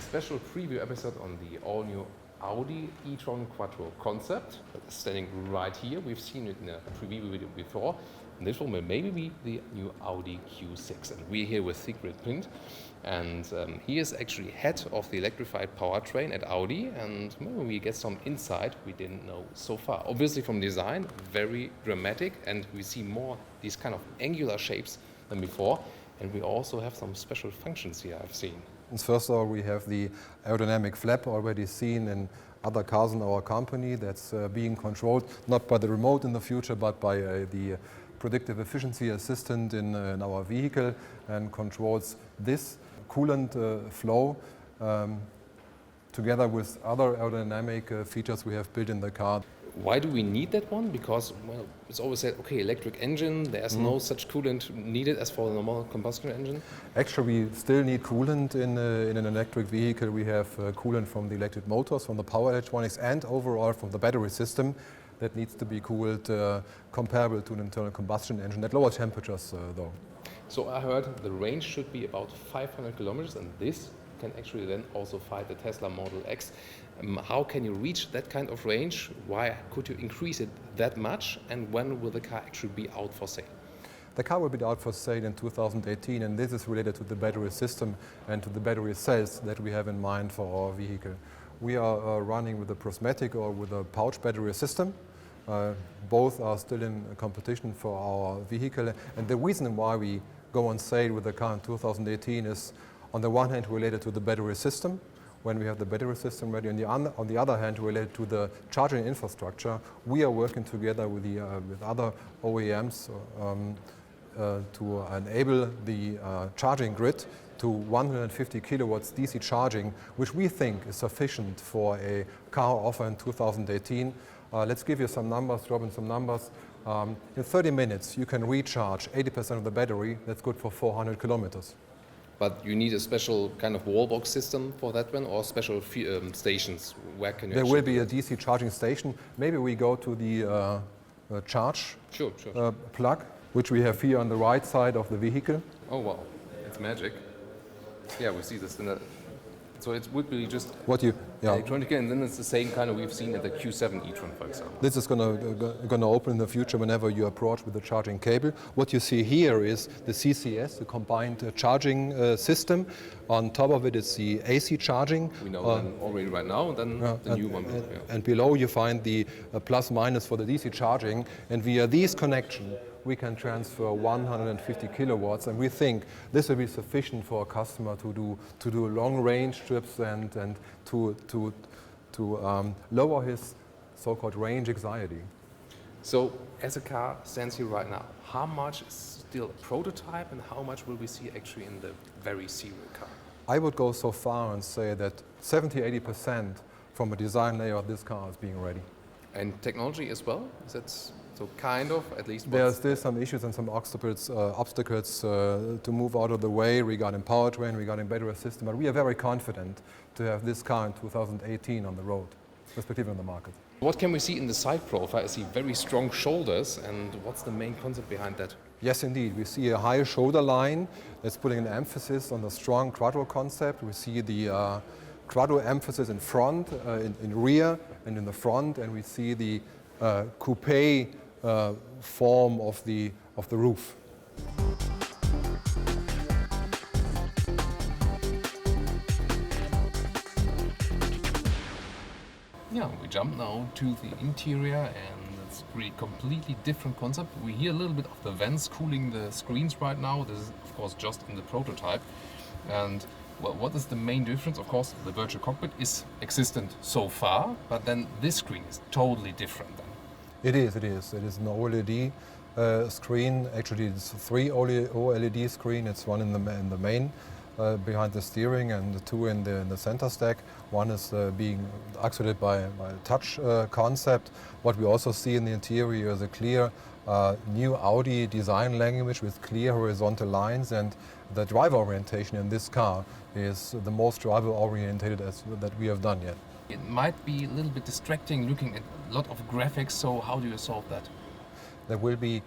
special preview episode on the all-new Audi E-tron Quattro concept. It's standing right here. We've seen it in a preview video before. And this will maybe be the new Audi Q6. And we're here with Sigrid Pint. And he is actually head of the electrified powertrain at Audi. And when we get some insight we didn't know so far. Obviously from design, very dramatic. And we see more these kind of angular shapes than before. And we also have some special functions here I've seen. First of all, we have the aerodynamic flap already seen in other cars in our company that's being controlled not by the remote in the future but by the predictive efficiency assistant in our vehicle, and controls this coolant flow together with other aerodynamic features we have built in the car. Why do we need that one? Because, well, it's always said, okay, electric engine, there's no such coolant needed as for the normal combustion engine. Actually, we still need coolant in an electric vehicle. We have coolant from the electric motors, from the power electronics, and overall from the battery system that needs to be cooled comparable to an internal combustion engine at lower temperatures, though. So I heard the range should be about 500 kilometers, and this can actually then also fight the Tesla Model X. How can you reach that kind of range? Why could you increase it that much? And when will the car actually be out for sale? The car will be out for sale in 2018, and this is related to the battery system and to the battery cells that we have in mind for our vehicle. We are running with a prismatic or with a pouch battery system. Both are still in competition for our vehicle, and the reason why we go on sale with the car in 2018 is on the one hand related to the battery system, when we have the battery system ready. On the other hand, related to the charging infrastructure, we are working together with other OEMs to enable the charging grid to 150 kilowatts DC charging, which we think is sufficient for a car offer in 2018. Let's give you some numbers, Robin, some numbers. In 30 minutes, you can recharge 80% of the battery. That's good for 400 kilometers. But you need a special kind of wall box system for that one, or special stations? Where can you? There will be a DC charging station. Maybe we go to the charge plug, which we have here on the right side of the vehicle. Oh wow, it's magic. Yeah, we see this in the. So it would be just electronic, and then it's the same kind of we've seen at the Q7 e-tron, for example. This is going to open in the future whenever you approach with the charging cable. What you see here is the CCS, the combined charging system. On top of it is the AC charging. We know that already right now, and then the new one. And below you find the plus minus for the DC charging, and via these connections we can transfer 150 kilowatts, and we think this will be sufficient for a customer to do long range trips and to lower his so-called range anxiety. So as a car stands here right now, how much is still a prototype and how much will we see actually in the very serial car? I would go so far and say that 70-80% from a design layer of this car is being ready. And technology as well? Is that so kind of, at least? There are still some issues and some obstacles to move out of the way regarding powertrain, regarding battery system, but we are very confident to have this car in 2018 on the road, respectively on the market. What can we see in the side profile? I see very strong shoulders, and what's the main concept behind that? Yes, indeed. We see a high shoulder line that's putting an emphasis on the strong Quattro concept. We see the Quattro emphasis in front, in rear, and in the front, and we see the coupe form of the roof. Yeah, we jump now to the interior, and it's really completely different concept. We hear a little bit of the vents cooling the screens right now. This is of course just in the prototype. And well, what is the main difference? Of course, the virtual cockpit is existent so far, but then this screen is totally different then. It is. It is an OLED screen. Actually, it's 3 OLED screen. It's one in the main behind the steering, and 2 in the center stack. One is being actuated by a touch concept. What we also see in the interior is a clear new Audi design language with clear horizontal lines, and the driver orientation in this car is the most driver oriented that we have done yet. It might be a little bit distracting looking at a lot of graphics, so how do you solve that? There will be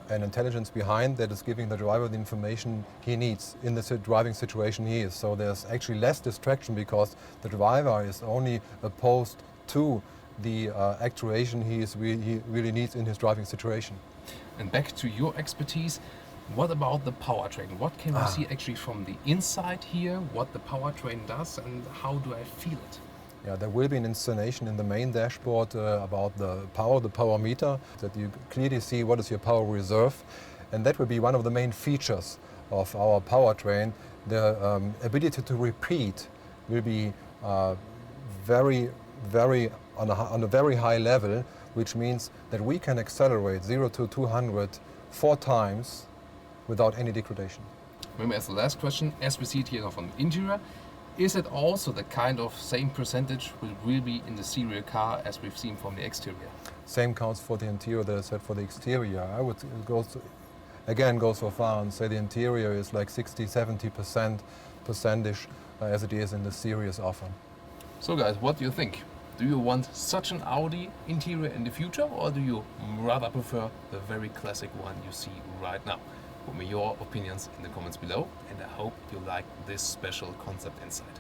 an intelligence behind that is giving the driver the information he needs in the driving situation he is. So there's actually less distraction because the driver is only opposed to the actuation he really needs in his driving situation. And back to your expertise, what about the powertrain? What can we see actually from the inside here, what the powertrain does and how do I feel it? Yeah, there will be an installation in the main dashboard about the power meter, that you clearly see what is your power reserve. And that will be one of the main features of our powertrain. The ability to repeat will be on a very high level, which means that we can accelerate 0 to 200 4 times without any degradation. Maybe as the last question, as we see it here from the interior, is it also the kind of same percentage which will be in the serial car as we've seen from the exterior? Same counts for the interior that I said for the exterior. I would go so far and say the interior is like 60-70% as it is in the series offer. So guys, what do you think? Do you want such an Audi interior in the future, or do you rather prefer the very classic one you see right now? Put me your opinions in the comments below, and I hope you like this special concept inside.